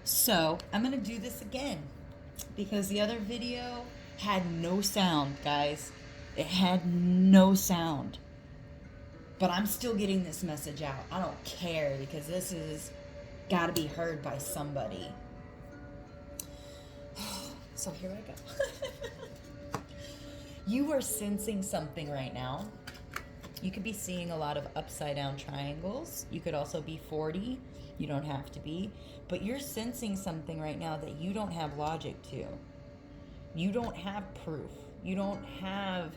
So I'm gonna do this again because the other video had no sound, guys. It had no sound. But I'm still getting this message out. I don't care because this is gotta be heard by somebody. So here I go. You are sensing something right now. You could be seeing a lot of upside down triangles. You could also be 40. You don't have to be. But you're sensing something right now that you don't have logic to. You don't have proof. You don't have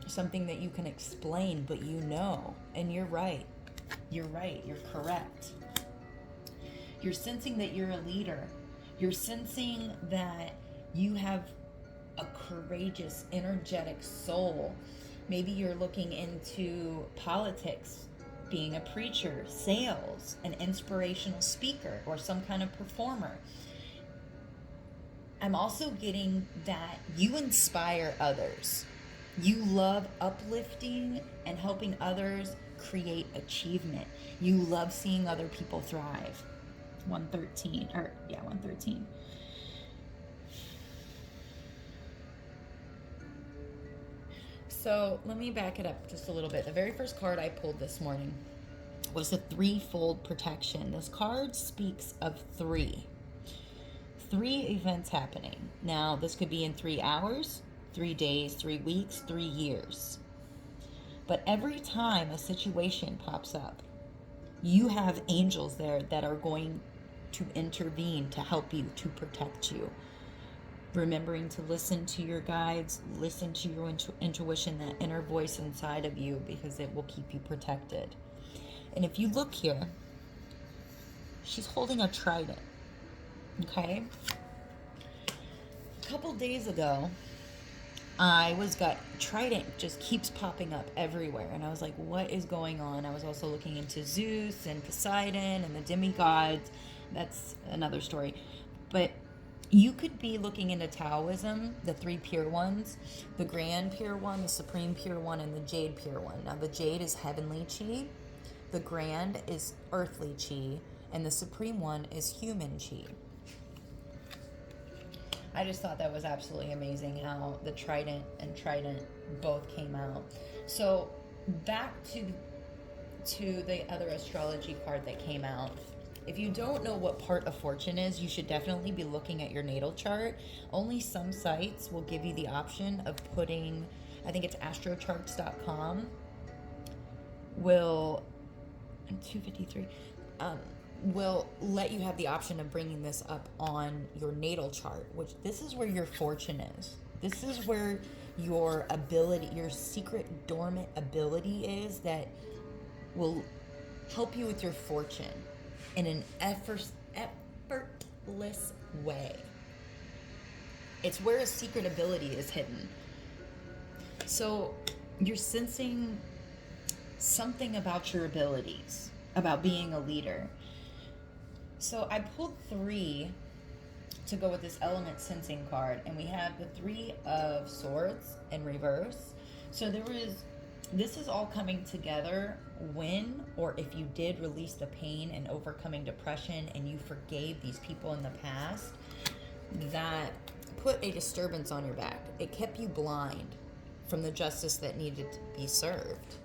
something that you can explain, but you know. And you're right. You're right. You're correct. You're sensing that you're a leader. You're sensing that you have a courageous, energetic soul. Maybe you're looking into politics, being a preacher, sales, an inspirational speaker, or some kind of performer. I'm also getting that you inspire others. You love uplifting and helping others create achievement. You love seeing other people thrive. 113. So let me back it up just a little bit. The very first card I pulled this morning was the threefold protection. This card speaks of three events happening. Now, this could be in 3 hours, 3 days, 3 weeks, 3 years. But every time a situation pops up, you have angels there that are going to intervene to help you, to protect you. Remembering to listen to your guides, listen to your intuition, that inner voice inside of you, because it will keep you protected. And if you look here, she's holding a trident. Okay? A couple days ago, trident just keeps popping up everywhere. And I was like, what is going on? I was also looking into Zeus and Poseidon and the demigods. That's another story. But you could be looking into Taoism, the 3 pure ones, the grand pure one, the supreme pure one, and the jade pure one. Now, the jade is heavenly chi, the grand is earthly chi, and the supreme one is human chi. I just thought that was absolutely amazing how the trident and trident both came out. So back to the other astrology card that came out. If you don't know what part of fortune is, you should definitely be looking at your natal chart. Only some sites will give you the option of putting, I think it's astrocharts.com, will 253 will let you have the option of bringing this up on your natal chart, which this is where your fortune is. This is where your ability, your secret dormant ability is that will help you with your fortune in an effortless way. It's where a secret ability is hidden. So you're sensing something about your abilities, about being a leader. So I pulled 3 to go with this element sensing card, and we have the 3 of swords in reverse. So this is all coming together when, or if you did release the pain and overcoming depression and you forgave these people in the past that put a disturbance on your back. It kept you blind from the justice that needed to be served.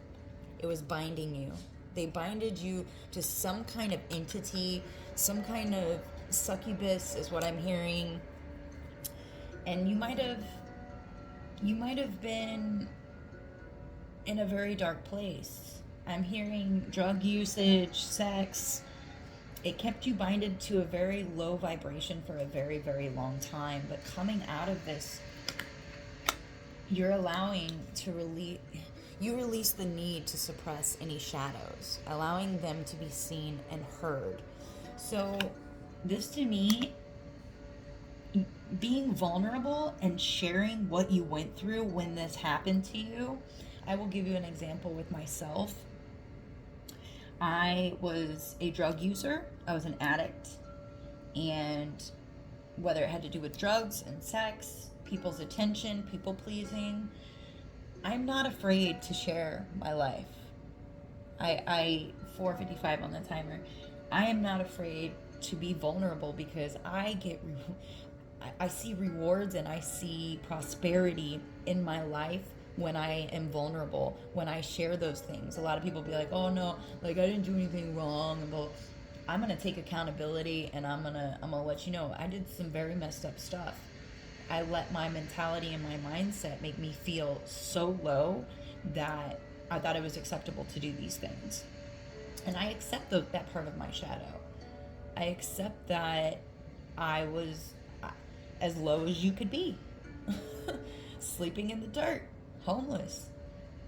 It was binding you. They binded you to some kind of entity, some kind of succubus is what I'm hearing. And you might have been in a very dark place. I'm hearing drug usage, sex. It kept you binded to a very low vibration for a very, very long time. But coming out of this, you're allowing to release the need to suppress any shadows, allowing them to be seen and heard. So this to me, being vulnerable and sharing what you went through when this happened to you, I will give you an example with myself. I was a drug user. I was an addict. And whether it had to do with drugs and sex, people's attention, people pleasing, I'm not afraid to share my life. I 4:55 on the timer. I am not afraid to be vulnerable because I see rewards and I see prosperity in my life when I am vulnerable, when I share those things. A lot of people be like, "Oh no, like I didn't do anything wrong." And well, I'm gonna take accountability and I'm gonna let you know I did some very messed up stuff. I let my mentality and my mindset make me feel so low that I thought it was acceptable to do these things. And I accept that part of my shadow. I accept that I was as low as you could be, sleeping in the dirt, homeless.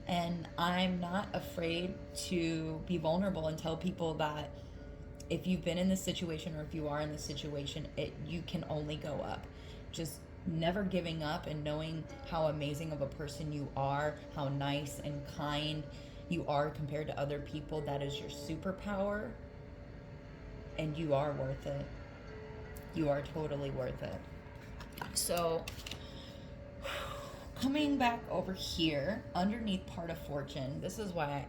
And I'm not afraid to be vulnerable and tell people that if you've been in this situation or if you are in this situation, you can only go up. Just never giving up and knowing how amazing of a person you are, how nice and kind you are compared to other people. That is your superpower, and you are worth it. You are totally worth it. So, coming back over here, underneath part of fortune, this is why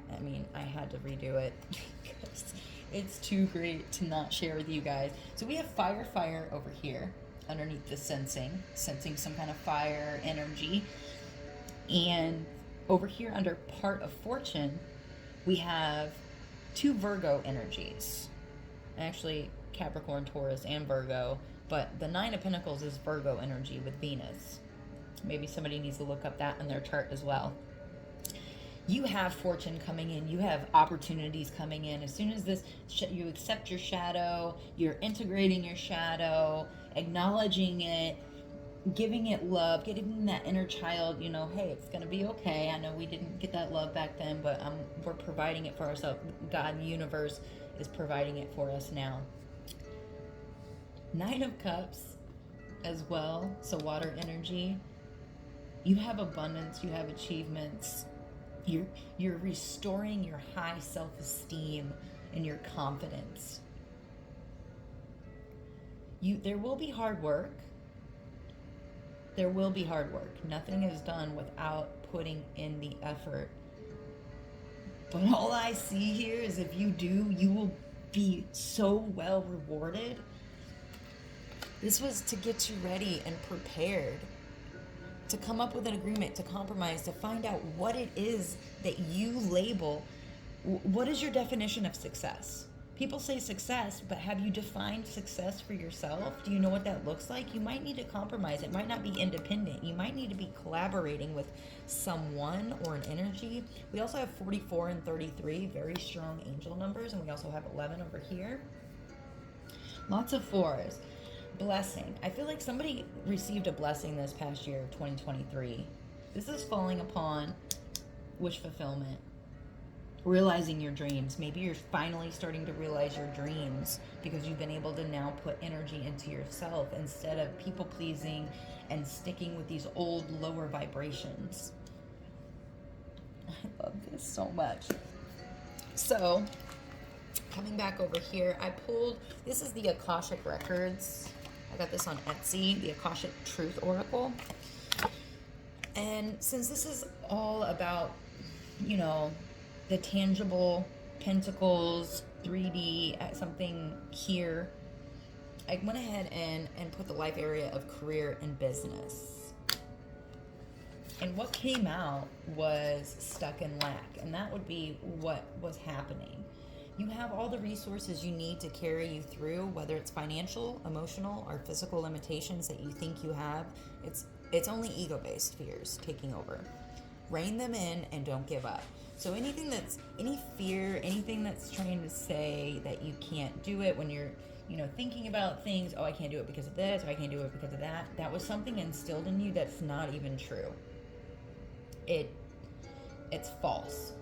I had to redo it because it's too great to not share with you guys. So we have fire over here underneath the sensing some kind of fire energy. And over here under part of fortune, we have 2 Virgo energies. Actually, Capricorn, Taurus, and Virgo. But the 9 of Pentacles is Virgo energy with Venus. Maybe somebody needs to look up that in their chart as well. You have fortune coming in. You have opportunities coming in. As soon as you accept your shadow, you're integrating your shadow, acknowledging it, giving it love, giving that inner child, hey, it's going to be okay. I know we didn't get that love back then, but we're providing it for ourselves. God, the universe is providing it for us now. 9 of Cups as well, so water energy. You have abundance, you have achievements. You're restoring your high self-esteem and your confidence. There will be hard work. There will be hard work. Nothing is done without putting in the effort. But all I see here is if you do, you will be so well rewarded. This was to get you ready and prepared, to come up with an agreement, to compromise, to find out what it is that you label. What is your definition of success? People say success, but have you defined success for yourself? Do you know what that looks like? You might need to compromise. It might not be independent. You might need to be collaborating with someone or an energy. We also have 44 and 33, very strong angel numbers, and we also have 11 over here. Lots of 4s. Blessing. I feel like somebody received a blessing this past year, 2023. This is falling upon wish fulfillment, realizing your dreams. Maybe you're finally starting to realize your dreams because you've been able to now put energy into yourself instead of people pleasing and sticking with these old lower vibrations. I love this so much. So, coming back over here, this is the Akashic Records. I got this on Etsy, the Akashic Truth Oracle. And since this is all about, the tangible pentacles, 3D, something here, I went ahead and put the life area of career and business. And what came out was stuck in lack. And that would be what was happening. You have all the resources you need to carry you through, whether it's financial, emotional, or physical limitations that you think you have. It's only ego-based fears taking over. Rein them in and don't give up. So any fear, anything that's trying to say that you can't do it when you're, thinking about things, I can't do it because of this, or I can't do it because of that. That was something instilled in you that's not even true. It's false.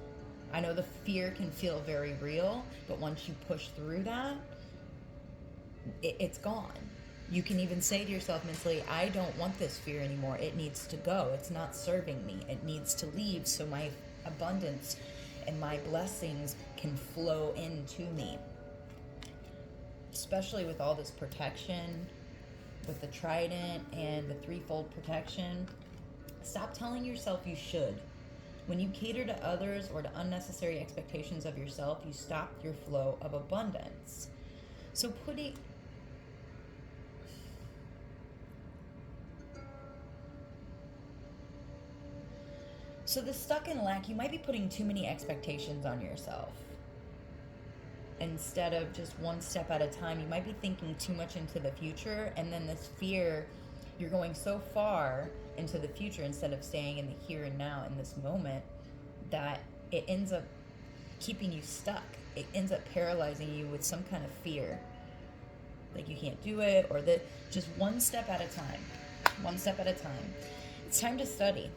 I know the fear can feel very real, but once you push through that, it's gone. You can even say to yourself mentally, I don't want this fear anymore. It needs to go. It's not serving me. It needs to leave so my abundance and my blessings can flow into me. Especially with all this protection, with the trident and the threefold protection. Stop telling yourself you should. When you cater to others or to unnecessary expectations of yourself, you stop your flow of abundance. So So the stuck and lack, you might be putting too many expectations on yourself. Instead of just one step at a time, you might be thinking too much into the future, and then this fear, you're going so far into the future instead of staying in the here and now in this moment, that it ends up keeping you stuck. It ends up paralyzing you with some kind of fear, like you can't do it, or that just one step at a time. One step at a time. It's time to study.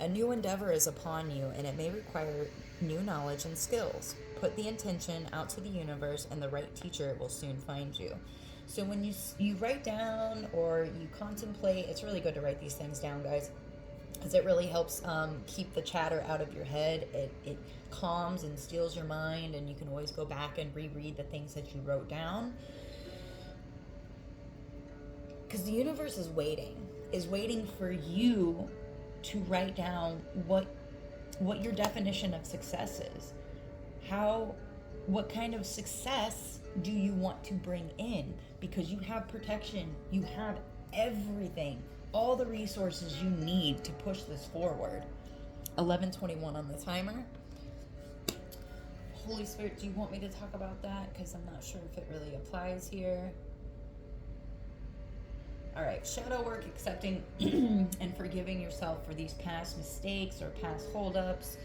A new endeavor is upon you, and it may require new knowledge and skills. Put the intention out to the universe, and the right teacher will soon find you. So when you write down or you contemplate, it's really good to write these things down, guys, because it really helps keep the chatter out of your head. It calms and steals your mind, and you can always go back and reread the things that you wrote down. Because the universe is waiting for you to write down what your definition of success is. What kind of success do you want to bring in? Because you have protection, you have everything, all the resources you need to push this forward. 11:21 on the timer. Holy Spirit, do you want me to talk about that? Because I'm not sure if it really applies here. All right, shadow work, accepting and forgiving yourself for these past mistakes or past holdups,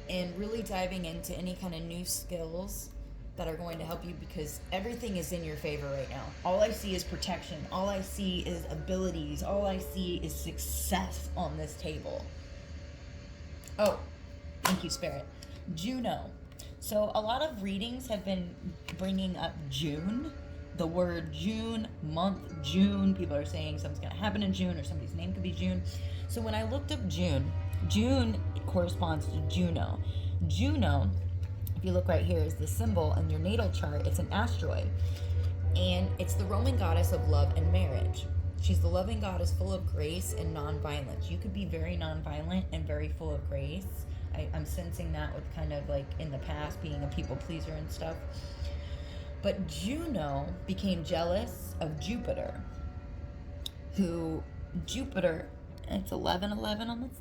and really diving into any kind of new skills that are going to help you, because everything is in your favor right now. All I see is protection. All I see is abilities. All I see is success on this table. Oh, thank you, Spirit. Juno. So a lot of readings have been bringing up June. The word June, month June. People are saying something's going to happen in June, or somebody's name could be June. So when I looked up June corresponds to Juno. Juno, if you look right here, is the symbol in your natal chart. It's an asteroid. And it's the Roman goddess of love and marriage. She's the loving goddess full of grace and nonviolence. You could be very nonviolent and very full of grace. I'm sensing that with kind of like in the past being a people pleaser and stuff. But Juno became jealous of Jupiter, who Jupiter, it's 11:11 on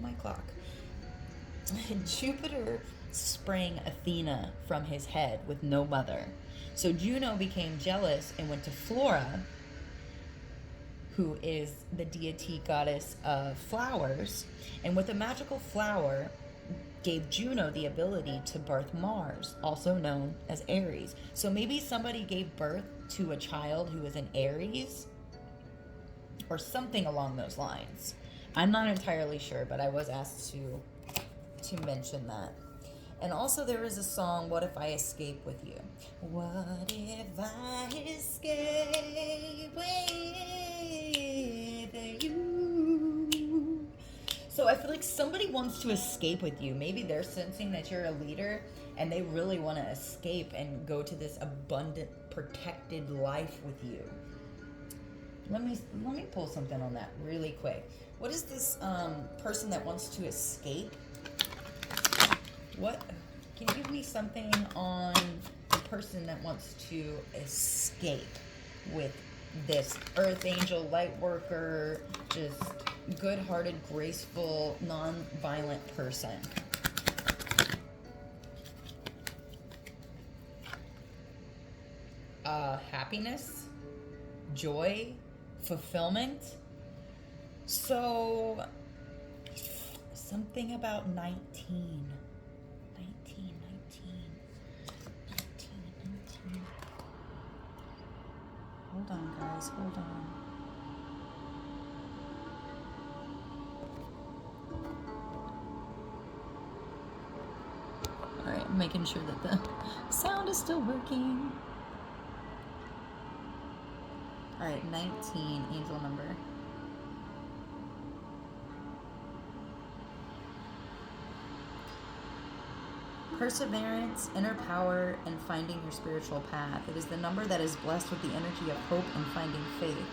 my clock. Jupiter sprang Athena from his head with no mother. So Juno became jealous and went to Flora, who is the deity goddess of flowers, and with a magical flower gave Juno the ability to birth Mars, also known as Aries. So maybe somebody gave birth to a child who was an Aries or something along those lines. I'm not entirely sure, but I was asked to mention that. And also there is a song, What If I Escape With You? What if I escape with you? So I feel like somebody wants to escape with you. Maybe they're sensing that you're a leader and they really want to escape and go to this abundant, protected life with you. Let me pull something on that really quick. What is this person that wants to escape? What? Can you give me something on the person that wants to escape with this earth angel, light worker, just good-hearted, graceful, non-violent person? Happiness, joy, fulfillment. So something about 19. Hold on, guys, hold on. All right, I'm making sure that the sound is still working. All right, 19, angel number. Perseverance, inner power, and finding your spiritual path. It is the number that is blessed with the energy of hope and finding faith.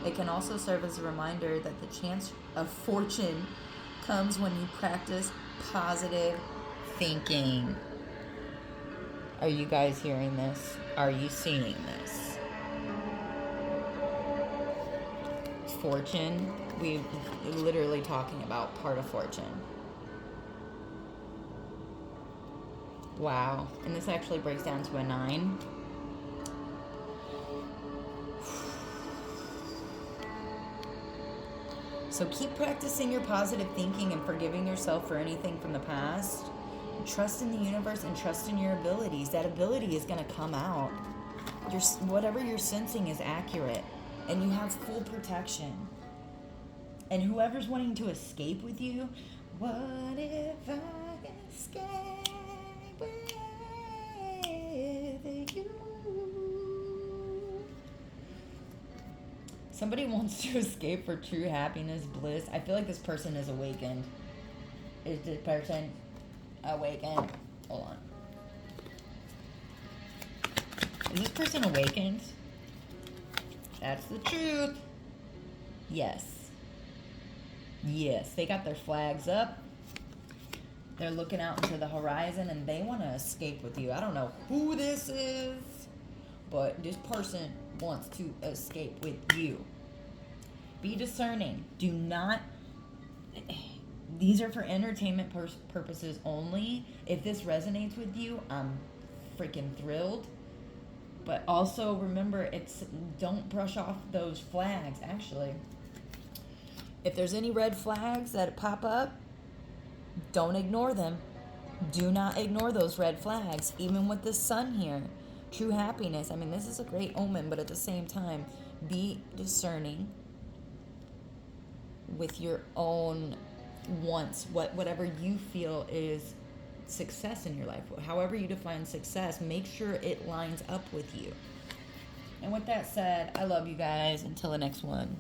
It can also serve as a reminder that the chance of fortune comes when you practice positive thinking. Are you guys hearing this? Are you seeing this? fortune, we literally talking about part of fortune. Wow. And this actually breaks down to a 9. So keep practicing your positive thinking and forgiving yourself for anything from the past. Trust in the universe and trust in your abilities. That ability is going to come out. Whatever you're sensing is accurate. And you have full protection. And whoever's wanting to escape with you, what if I escape with you? Somebody wants to escape for true happiness, bliss. I feel like this person is awakened. Is this person awakened? Hold on. Is this person awakened? That's the truth. Yes. Yes, they got their flags up. They're looking out into the horizon and they want to escape with you. I don't know who this is, but this person wants to escape with you. Be discerning. Do not... These are for entertainment purposes only. If this resonates with you, I'm freaking thrilled. But also remember, don't brush off those flags, actually. If there's any red flags that pop up, don't ignore them. Do not ignore those red flags, even with the sun here. True happiness. I mean, this is a great omen, but at the same time, be discerning with your own wants, whatever you feel is success in your life. However you define success, make sure it lines up with you. And with that said, I love you guys. Until the next one.